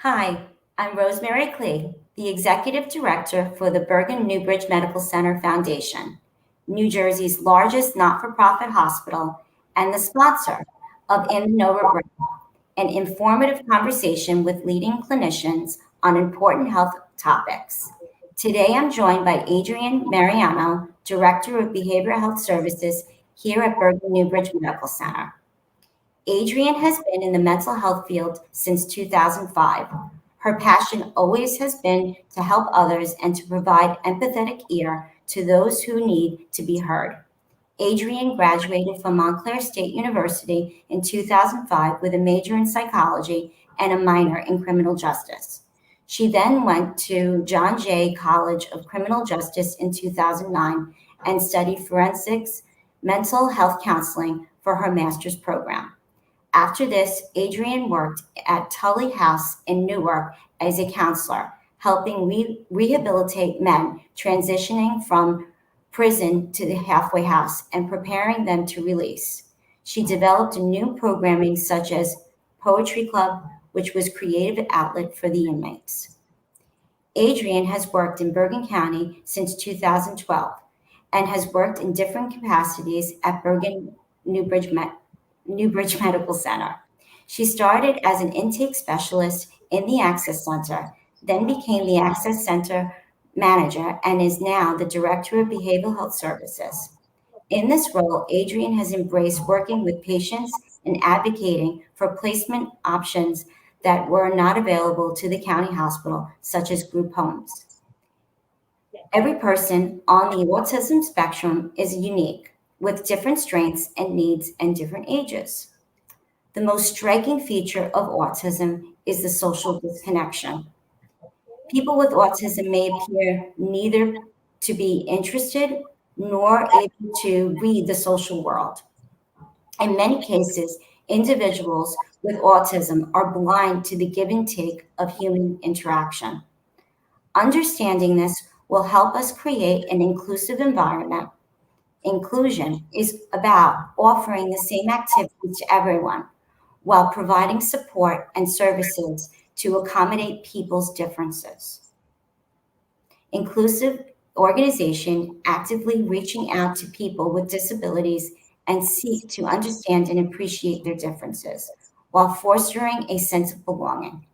Hi, I'm Rosemary Clee, the Executive Director for the Bergen Newbridge Medical Center Foundation, New Jersey's largest not-for-profit hospital, and the sponsor of In the Know Regret, an informative conversation with leading clinicians on important health topics. Today I'm joined by Adrienne Mariano, Director of Behavioral Health Services here at Bergen Newbridge Medical Center. Adrienne has been in the mental health field since 2005. Her passion always has been to help others and to provide empathetic ear to those who need to be heard. Adrienne graduated from Montclair State University in 2005 with a major in psychology and a minor in criminal justice. She then went to John Jay College of Criminal Justice in 2009 and studied forensics mental health counseling for her master's program. After this, Adrienne worked at Tully House in Newark as a counselor, helping rehabilitate men transitioning from prison to the halfway house and preparing them to release. She developed new programming such as Poetry Club, which was creative outlet for the inmates. Adrienne has worked in Bergen County since 2012 and has worked in different capacities at Bergen Newbridge Medical Center. She started as an intake specialist in the Access Center, then became the Access Center manager, and is now the Director of Behavioral Health Services. In this role, Adrienne has embraced working with patients and advocating for placement options that were not available to the county hospital, such as group homes. Every person on the autism spectrum is unique, with different strengths and needs and different ages. The most striking feature of autism is the social disconnection. People with autism may appear neither to be interested nor able to read the social world. In many cases, individuals with autism are blind to the give and take of human interaction. Understanding this will help us create an inclusive environment. Inclusion is about offering the same activities to everyone while providing support and services to accommodate people's differences. Inclusive organization actively reaching out to people with disabilities and seek to understand and appreciate their differences while fostering a sense of belonging.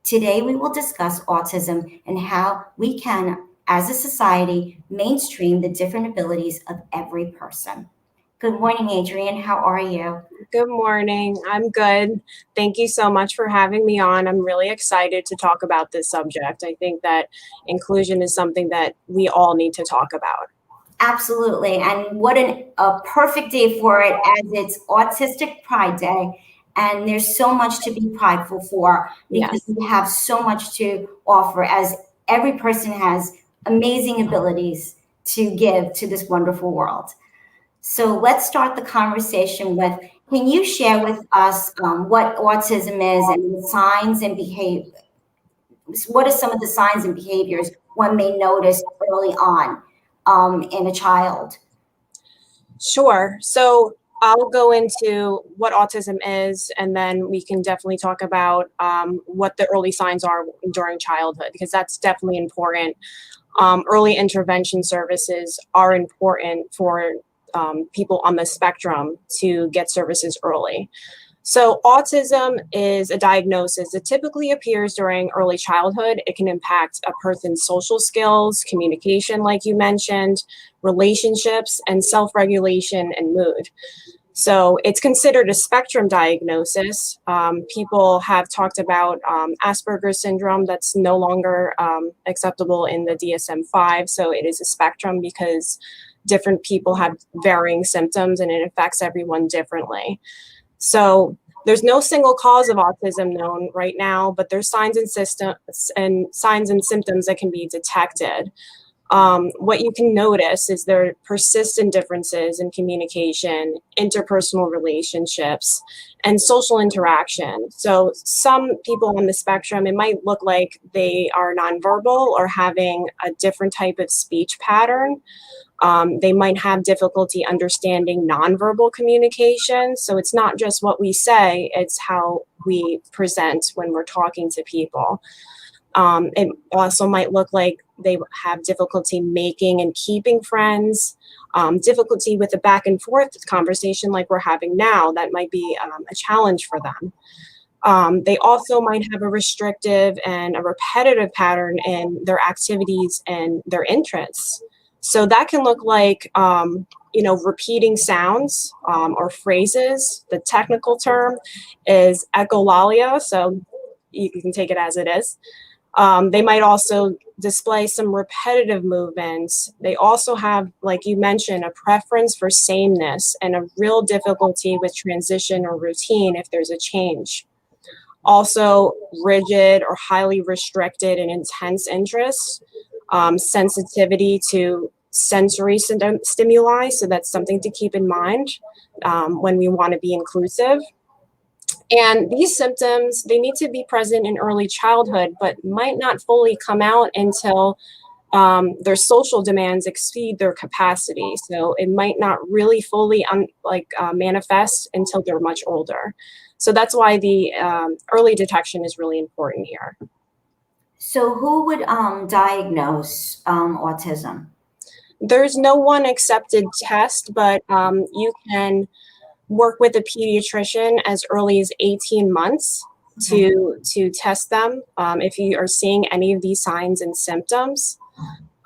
Today, we will discuss autism and how we can, as a society, mainstream the different abilities of every person. Good morning, Adrienne. How are you? Good morning. I'm good. Thank you so much for having me on. I'm really excited to talk about this subject. I think that inclusion is something that we all need to talk about. Absolutely. And what a perfect day for it, as it's Autistic Pride Day. And there's so much to be prideful for because Yes. we have so much to offer, as every person has amazing abilities to give to this wonderful world. So let's start the conversation with, can you share with us what autism is and the signs and behavior? What are some of the signs and behaviors one may notice early on in a child? Sure. So I'll go into what autism is, and then we can definitely talk about what the early signs are during childhood, because that's definitely important. Early intervention services are important for people on the spectrum to get services early. So autism is a diagnosis that typically appears during early childhood. It can impact a person's social skills, communication, like you mentioned, relationships, and self-regulation and mood. So it's considered a spectrum diagnosis. People have talked about Asperger's syndrome. That's no longer acceptable in the DSM-5. So it is a spectrum because different people have varying symptoms and it affects everyone differently. So there's no single cause of autism known right now, but there's signs and symptoms that can be detected. What you can notice is there are persistent differences in communication, interpersonal relationships, and social interaction. So some people on the spectrum, it might look like they are nonverbal or having a different type of speech pattern. They might have difficulty understanding nonverbal communication. So it's not just what we say, it's how we present when we're talking to people. It also might look like they have difficulty making and keeping friends, difficulty with the back and forth conversation like we're having now. That might be a challenge for them. They also might have a restrictive and a repetitive pattern in their activities and their interests. So that can look like, repeating sounds or phrases. The technical term is echolalia, so you can take it as it is. They might also display some repetitive movements. They also have, like you mentioned, a preference for sameness and a real difficulty with transition or routine if there's a change. Also, rigid or highly restricted and intense interests, sensitivity to sensory stimuli. So that's something to keep in mind when we want to be inclusive. And these symptoms, they need to be present in early childhood, but might not fully come out until their social demands exceed their capacity. So it might not really fully manifest until they're much older. So that's why the early detection is really important here. So who would diagnose autism? There's no one accepted test, but you can work with a pediatrician as early as 18 months to test them if you are seeing any of these signs and symptoms.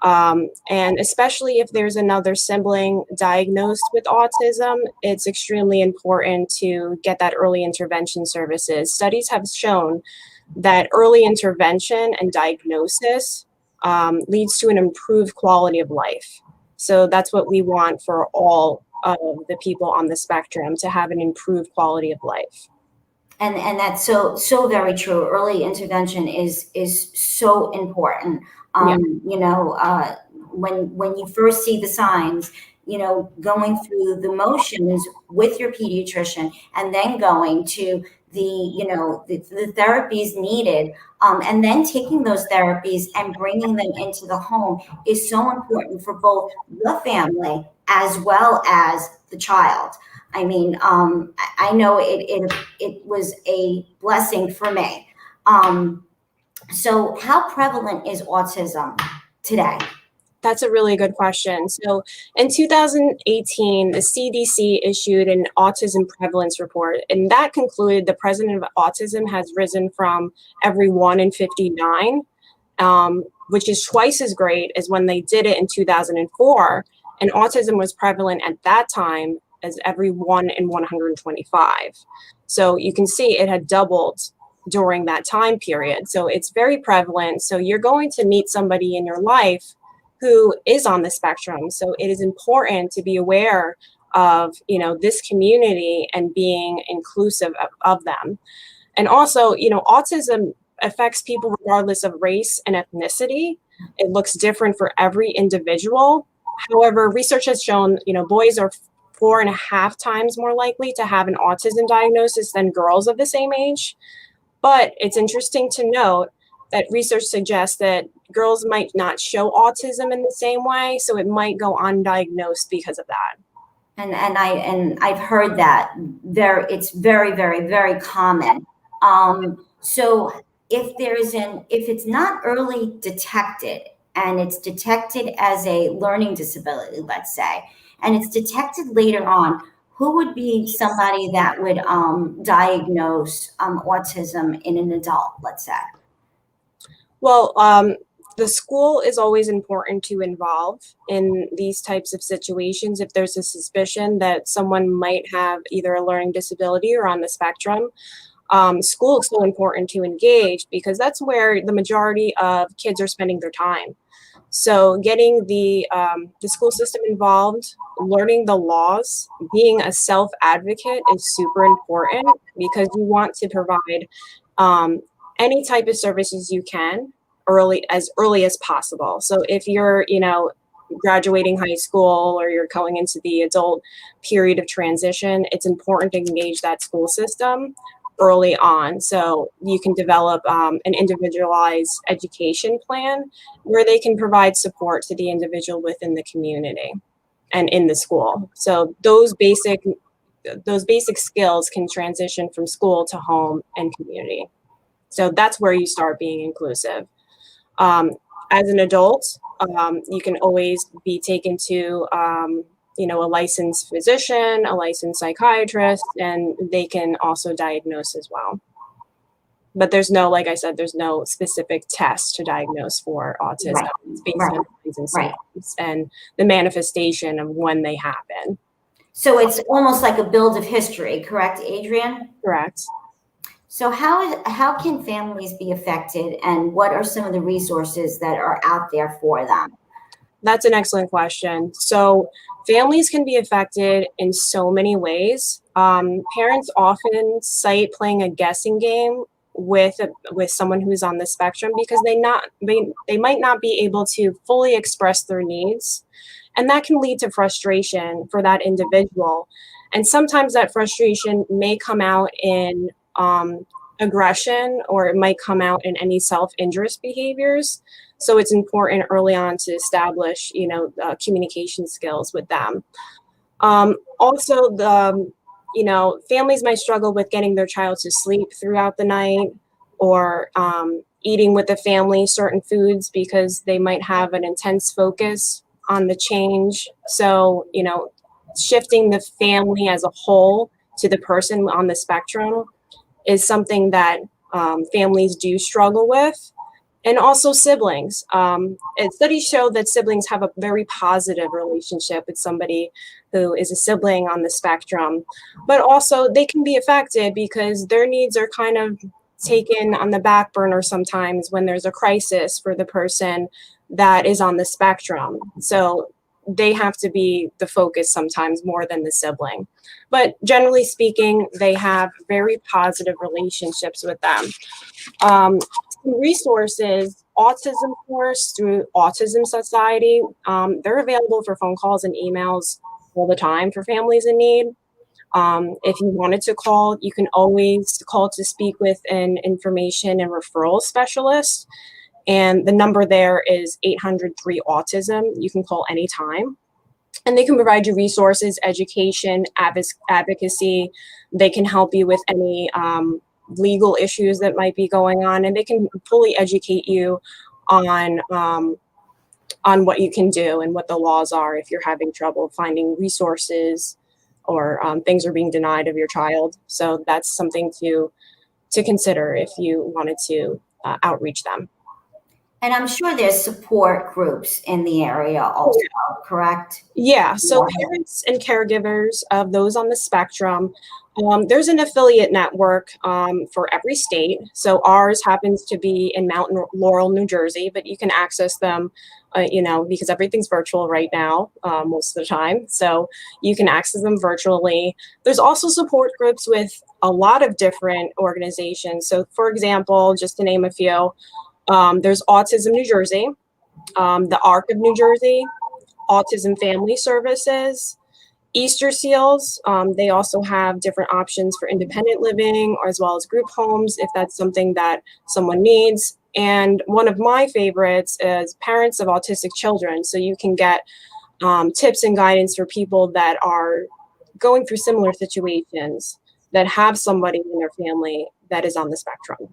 And especially if there's another sibling diagnosed with autism, it's extremely important to get that early intervention services. Studies have shown that early intervention and diagnosis leads to an improved quality of life. So that's what we want for all of the people on the spectrum, to have an improved quality of life. And that's so very true. Early intervention is so important. When you first see the signs, going through the motions with your pediatrician, and then going to the therapies needed, and then taking those therapies and bringing them into the home is so important for both the family as well as the child. I mean, I know it was a blessing for me. So how prevalent is autism today? That's a really good question. So in 2018, the CDC issued an autism prevalence report, and that concluded the prevalence of autism has risen from every 1 in 59, which is twice as great as when they did it in 2004. And autism was prevalent at that time as every 1 in 125. So you can see it had doubled during that time period. So it's very prevalent. So you're going to meet somebody in your life who is on the spectrum. So it is important to be aware of, this community and being inclusive of them. And also, autism affects people regardless of race and ethnicity. It looks different for every individual. However, research has shown, boys are 4.5 times more likely to have an autism diagnosis than girls of the same age. But it's interesting to note that research suggests that girls might not show autism in the same way, so it might go undiagnosed because of that. And I've heard that it's very, very, very common. So if it's not early detected, and it's detected as a learning disability, let's say, and it's detected later on, who would be somebody that would diagnose autism in an adult, let's say? Well, the school is always important to involve in these types of situations. If there's a suspicion that someone might have either a learning disability or on the spectrum, school is so important to engage because that's where the majority of kids are spending their time. So getting the school system involved, learning the laws, being a self-advocate is super important because you want to provide any type of services you can early as possible. So if you're, graduating high school or you're going into the adult period of transition, it's important to engage that school system early on. So you can develop an individualized education plan where they can provide support to the individual within the community and in the school. So those basic skills can transition from school to home and community. So that's where you start being inclusive. Um, as an adult, you can always be taken to, a licensed physician, a licensed psychiatrist, and they can also diagnose as well. But there's no, like I said, there's no specific test to diagnose for autism. Right. It's based Right. on signs and Right. symptoms and the manifestation of when they happen. So it's almost like a build of history, correct, Adrienne? Correct. So how can families be affected, and what are some of the resources that are out there for them? That's an excellent question. So families can be affected in so many ways. Parents often cite playing a guessing game with someone who's on the spectrum because they might not be able to fully express their needs, and that can lead to frustration for that individual. And sometimes that frustration may come out in aggression, or it might come out in any self-injurious behaviors. So it's important early on to establish, communication skills with them. Also, families might struggle with getting their child to sleep throughout the night, or eating with the family certain foods because they might have an intense focus on the change. So, shifting the family as a whole to the person on the spectrum is something that families do struggle with. And also siblings. Studies show that siblings have a very positive relationship with somebody who is a sibling on the spectrum, but also they can be affected because their needs are kind of taken on the back burner sometimes when there's a crisis for the person that is on the spectrum. So they have to be the focus sometimes more than the sibling. But generally speaking, they have very positive relationships with them. Resources, Autism Course through Autism Society, they're available for phone calls and emails all the time for families in need. If you wanted to call, you can always call to speak with an information and referral specialist. And the number there is 800-3-AUTISM. You can call anytime. And they can provide you resources, education, advocacy. They can help you with any legal issues that might be going on, and they can fully educate you on what you can do and what the laws are if you're having trouble finding resources, or things are being denied of your child. So that's something to consider if you wanted to outreach them. And I'm sure there's support groups in the area also, correct? Yeah, so parents and caregivers of those on the spectrum, there's an affiliate network for every state. So ours happens to be in Mount Laurel, New Jersey, but you can access them, because everything's virtual right now, most of the time. So you can access them virtually. There's also support groups with a lot of different organizations. So for example, just to name a few, there's Autism New Jersey, the ARC of New Jersey, Autism Family Services, Easter Seals. They also have different options for independent living, as well as group homes, if that's something that someone needs. And one of my favorites is Parents of Autistic Children. So you can get tips and guidance for people that are going through similar situations, that have somebody in their family that is on the spectrum.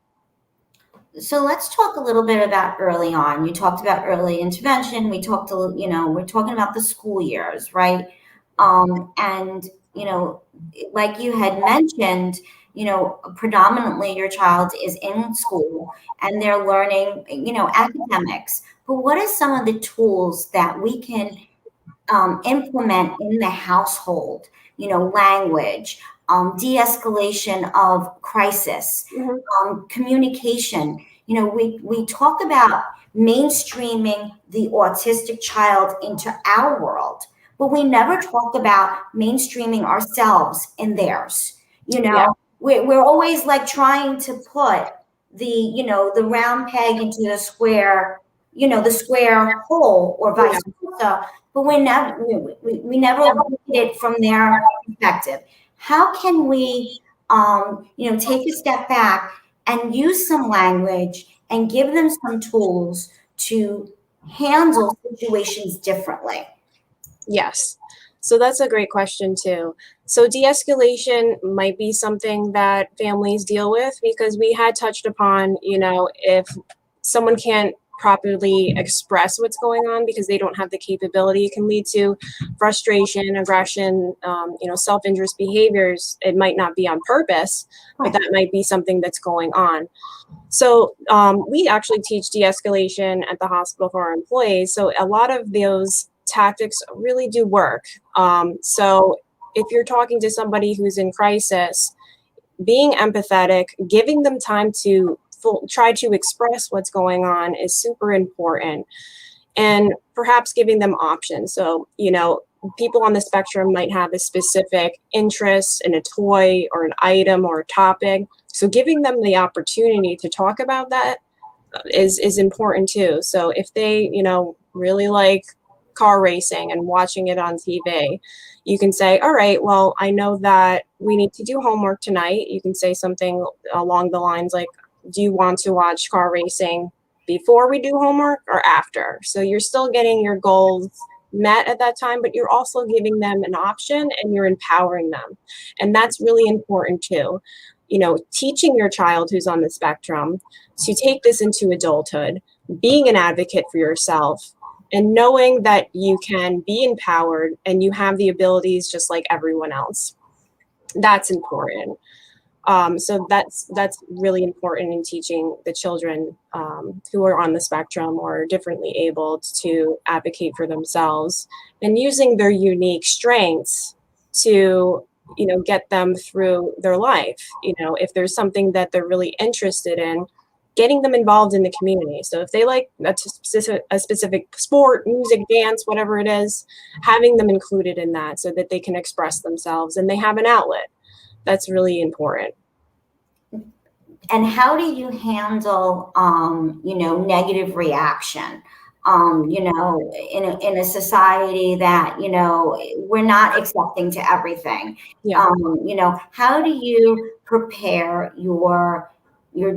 So let's talk a little bit about early on. You talked about early intervention. We talked we're talking about the school years, right? And, like you had mentioned, predominantly your child is in school and they're learning, academics. But what are some of the tools that we can implement in the household? Language, de-escalation of crisis, communication. We talk about mainstreaming the autistic child into our world, but we never talk about mainstreaming ourselves in theirs. Yeah. We're always like trying to put the round peg into the square hole, or vice versa, but we never look at it from their perspective. How can we Take a step back and use some language and give them some tools to handle situations differently. Yes. So that's a great question too. So de-escalation might be something that families deal with because we had touched upon, if someone can't properly express what's going on because they don't have the capability, it can lead to frustration, aggression, self-injurious behaviors. It might not be on purpose, but that might be something that's going on. So we actually teach de-escalation at the hospital for our employees. So a lot of those tactics really do work. So if you're talking to somebody who's in crisis, being empathetic, giving them time to try to express what's going on is super important. And perhaps giving them options. So, people on the spectrum might have a specific interest in a toy or an item or a topic. So giving them the opportunity to talk about that is important too. So if they, really like car racing and watching it on TV, you can say, all right, well, I know that we need to do homework tonight. You can say something along the lines like, do you want to watch car racing before we do homework or after? So you're still getting your goals met at that time, but you're also giving them an option and you're empowering them. And that's really important too. Teaching your child who's on the spectrum to take this into adulthood, being an advocate for yourself, and knowing that you can be empowered and you have the abilities just like everyone else. That's important. So that's really important in teaching the children who are on the spectrum or differently abled to advocate for themselves and using their unique strengths to get them through their life. If there's something that they're really interested in, getting them involved in the community. So if they like a specific sport, music, dance, whatever it is, having them included in that so that they can express themselves and they have an outlet. That's really important. And how do you handle, negative reaction? In a society that, we're not accepting to everything. Yeah. How do you prepare your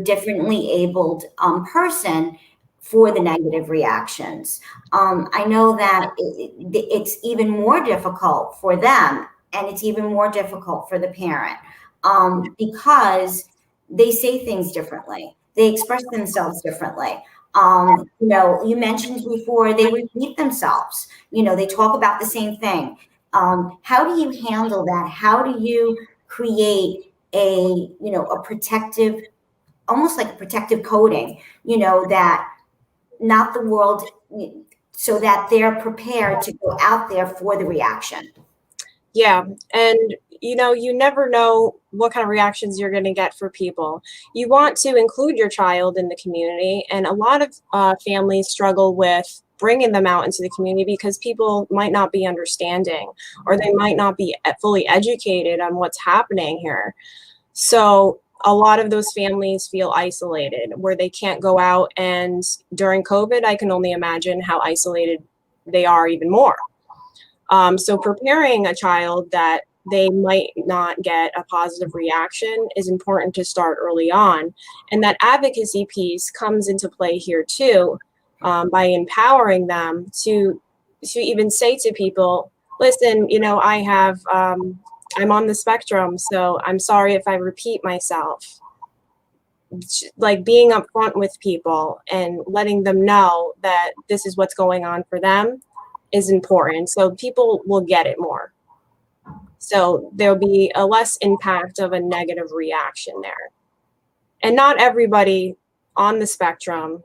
differently abled person for the negative reactions? I know that it's even more difficult for them, and it's even more difficult for the parent because they say things differently. They express themselves differently. You mentioned before they repeat themselves. They talk about the same thing. How do you handle that? How do you create a protective, almost like a protective coating, that not the world, so that they're prepared to go out there for the reaction? Yeah. And, you never know what kind of reactions you're going to get for people. You want to include your child in the community. And a lot of families struggle with bringing them out into the community because people might not be understanding or they might not be fully educated on what's happening here. So a lot of those families feel isolated where they can't go out. And during COVID, I can only imagine how isolated they are even more. So preparing a child that they might not get a positive reaction is important to start early on. And that advocacy piece comes into play here too, by empowering them to even say to people, listen, I'm on the spectrum, so I'm sorry if I repeat myself. Like being upfront with people and letting them know that this is what's going on for them is important. So people will get it more. So there'll be a less impact of a negative reaction there. And not everybody on the spectrum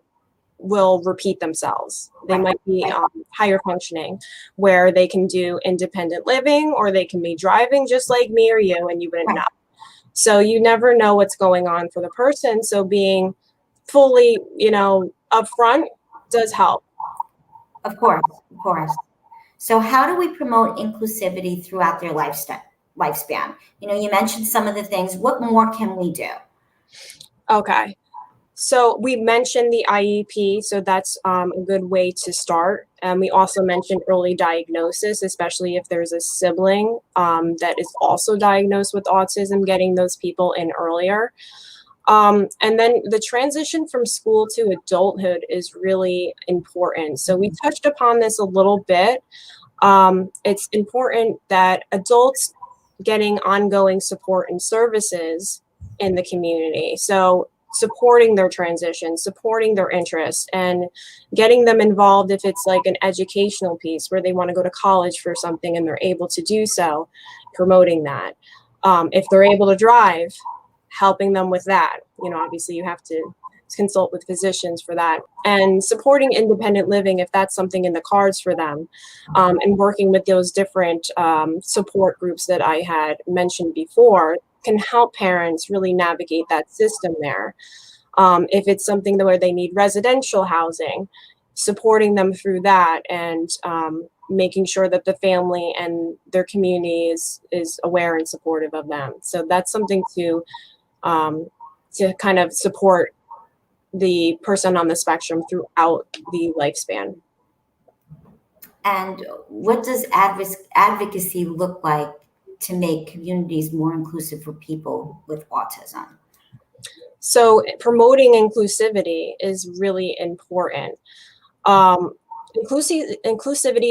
will repeat themselves. They might be higher functioning where they can do independent living or they can be driving just like me or you and you wouldn't know. So you never know what's going on for the person. So being fully, upfront does help. Of course, of course. So how do we promote inclusivity throughout their lifespan? You mentioned some of the things. What more can we do? Okay. So we mentioned the IEP, so that's a good way to start. And we also mentioned early diagnosis, especially if there's a sibling that is also diagnosed with autism, getting those people in earlier. And then the transition from school to adulthood is really important. So we touched upon this a little bit. It's important that adults getting ongoing support and services in the community. So supporting their transition, supporting their interests, and getting them involved if it's like an educational piece where they want to go to college for something and they're able to do so, promoting that. If they're able to drive, helping them with that. You know, obviously you have to consult with physicians for that, and supporting independent living if that's something in the cards for them, and working with those different support groups that I had mentioned before can help parents really navigate that system there. If it's something where they need residential housing, supporting them through that, and making sure that the family and their community is aware and supportive of them. So that's something to kind of support the person on the spectrum throughout the lifespan. And what does advocacy look like to make communities more inclusive for people with autism? So promoting inclusivity is really important. Inclusivity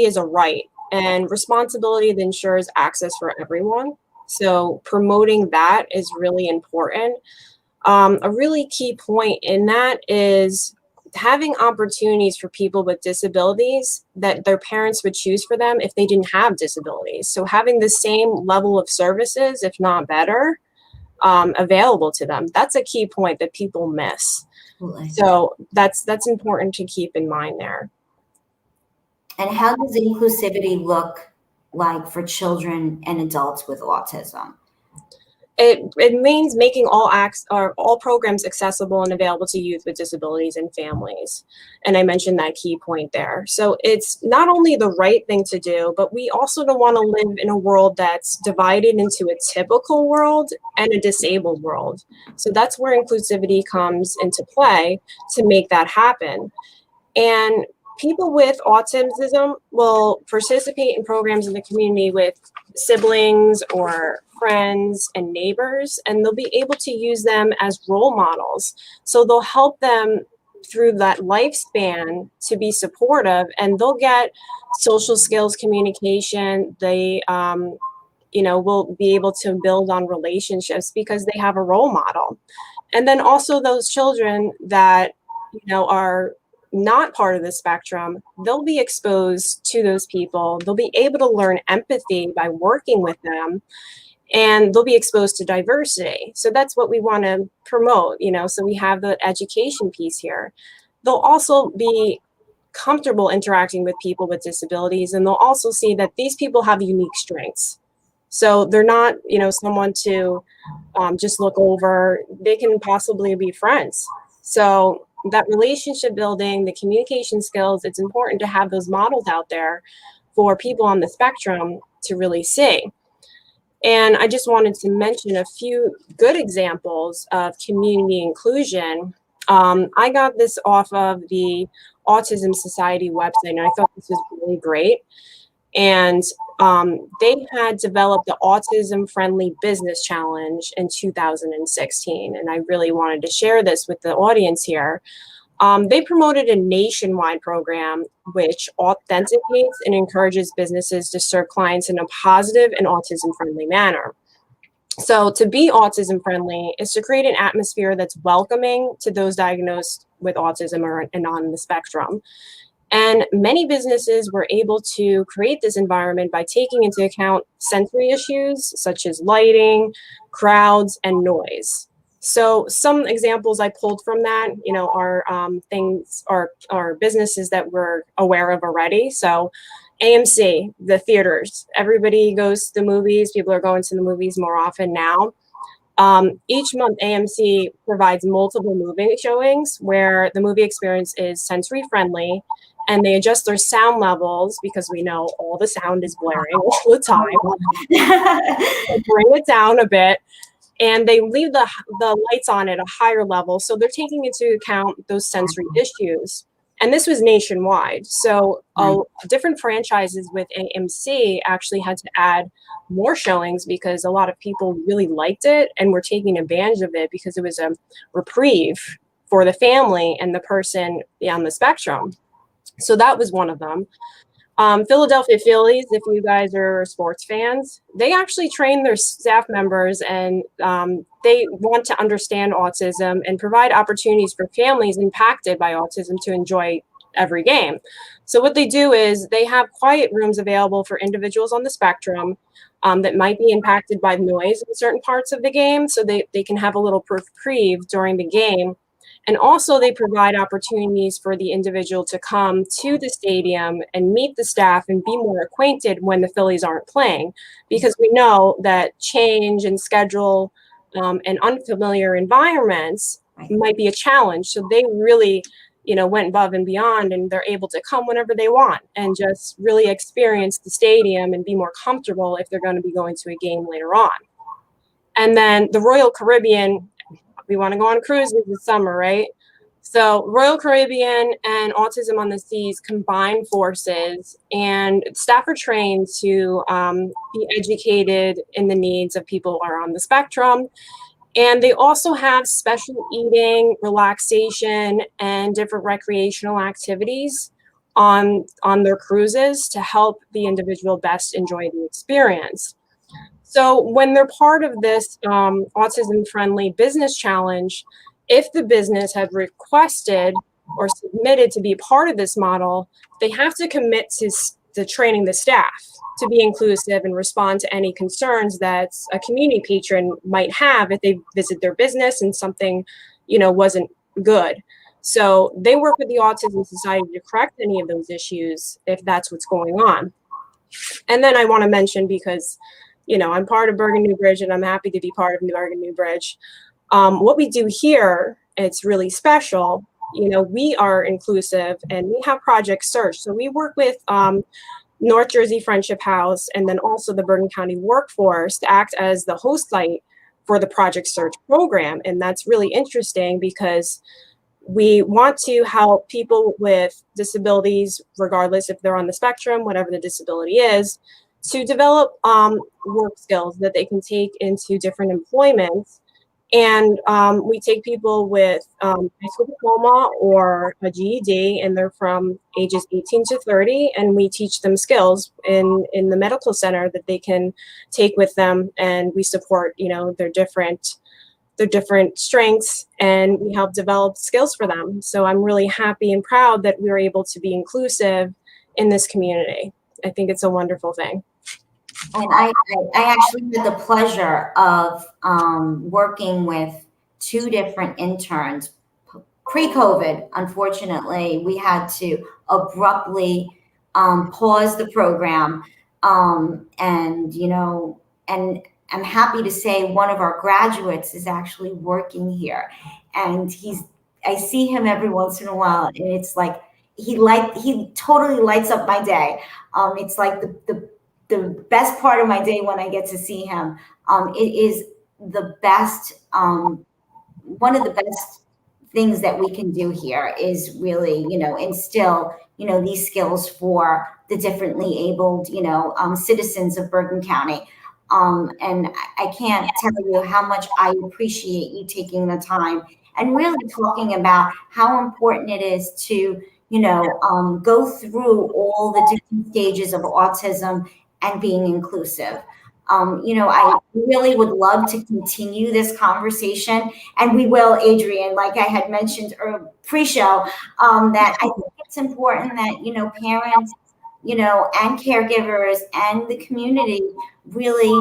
is a right and responsibility that ensures access for everyone. So promoting that is really important. A really key point in that is having opportunities for people with disabilities that their parents would choose for them if they didn't have disabilities. So having the same level of services, if not better, available to them. That's a key point that people miss. Absolutely. So that's important to keep in mind there. And how does inclusivity look like for children and adults with autism? It means making all programs accessible and available to youth with disabilities and families. And I mentioned that key point there. So it's not only the right thing to do, but we also don't want to live in a world that's divided into a typical world and a disabled world. So that's where inclusivity comes into play to make that happen. And people with autism will participate in programs in the community with siblings or friends and neighbors, and they'll be able to use them as role models. So they'll help them through that lifespan to be supportive, and they'll get social skills, communication. They, will be able to build on relationships because they have a role model. And then also those children that, are not part of the spectrum, they'll be exposed to those people. They'll be able to learn empathy by working with them, and they'll be exposed to diversity. So that's what we want to promote, so we have the education piece here. They'll also be comfortable interacting with people with disabilities, and they'll also see that these people have unique strengths. So they're not, someone to just look over. They can possibly be friends. So that relationship building, the communication skills, it's important to have those models out there for people on the spectrum to really see. And I just wanted to mention a few good examples of community inclusion. I got this off of the Autism Society website, and I thought this was really great. And they had developed the Autism Friendly Business Challenge in 2016. And I really wanted to share this with the audience here. They promoted a nationwide program which authenticates and encourages businesses to serve clients in a positive and autism-friendly manner. So to be autism-friendly is to create an atmosphere that's welcoming to those diagnosed with autism and on the spectrum. And many businesses were able to create this environment by taking into account sensory issues such as lighting, crowds, and noise. So some examples I pulled from that, are businesses that we're aware of already. So AMC, the theaters, everybody goes to the movies. People are going to the movies more often now. Each month, AMC provides multiple movie showings where the movie experience is sensory friendly, and they adjust their sound levels because we know all the sound is blaring all the time. So bring it down a bit. and they leave the lights on at a higher level. So they're taking into account those sensory issues. And this was nationwide. So different franchises with AMC actually had to add more showings because a lot of people really liked it and were taking advantage of it because it was a reprieve for the family and the person on the spectrum. So that was one of them. Philadelphia Phillies, if you guys are sports fans, they actually train their staff members and they want to understand autism and provide opportunities for families impacted by autism to enjoy every game. So what they do is they have quiet rooms available for individuals on the spectrum that might be impacted by noise in certain parts of the game, so they can have a little reprieve during the game. And also they provide opportunities for the individual to come to the stadium and meet the staff and be more acquainted when the Phillies aren't playing, because we know that change and schedule and unfamiliar environments might be a challenge. So they really, went above and beyond, and they're able to come whenever they want and just really experience the stadium and be more comfortable if they're going to be going to a game later on. And then the Royal Caribbean, we want to go on cruises this summer, right? So Royal Caribbean and Autism on the Seas combine forces, and staff are trained to be educated in the needs of people who are on the spectrum. And they also have special eating, relaxation, and different recreational activities on their cruises to help the individual best enjoy the experience. So when they're part of this autism-friendly business challenge, if the business had requested or submitted to be part of this model, they have to commit to training the staff to be inclusive and respond to any concerns that a community patron might have if they visit their business and something, wasn't good. So they work with the Autism Society to correct any of those issues if that's what's going on. And then I want to mention, because I'm part of Bergen New Bridge, and I'm happy to be part of Bergen New Bridge. What we do here, it's really special. We are inclusive, and we have Project Search. So we work with North Jersey Friendship House and then also the Bergen County Workforce to act as the host site for the Project Search program. And that's really interesting because we want to help people with disabilities, regardless if they're on the spectrum, whatever the disability is, to develop work skills that they can take into different employments. And we take people with high school diploma or a GED, and they're from ages 18 to 30, and we teach them skills in the medical center that they can take with them, and we support, their different strengths, and we help develop skills for them. So I'm really happy and proud that we're able to be inclusive in this community. I think it's a wonderful thing. And I actually had the pleasure of working with two different interns. Pre-COVID, unfortunately, we had to abruptly pause the program. And I'm happy to say one of our graduates is actually working here. And I see him every once in a while, and it's like he totally lights up my day. It's like the best part of my day when I get to see him. It is the best, one of the best things that we can do here is really, instill, these skills for the differently abled, citizens of Bergen County. And I can't tell you how much I appreciate you taking the time and really talking about how important it is to, go through all the different stages of autism and being inclusive. I really would love to continue this conversation, and we will, Adrienne, like I had mentioned pre-show, that I think it's important that, parents, and caregivers and the community really,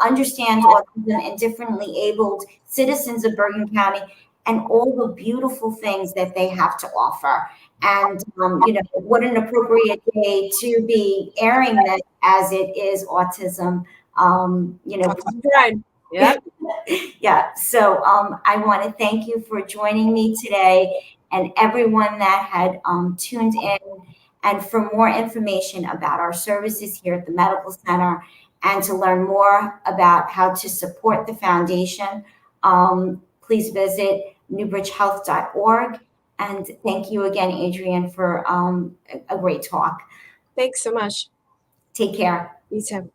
understand autism and differently abled citizens of Bergen County and all the beautiful things that they have to offer. And, what an appropriate day to be airing this as it is Autism. Right. Yeah. Yeah. So I want to thank you for joining me today and everyone that had tuned in. And for more information about our services here at the Medical Center And to learn more about how to support the foundation, please visit newbridgehealth.org. And thank you again, Adrienne, for a great talk. Thanks so much. Take care. You too.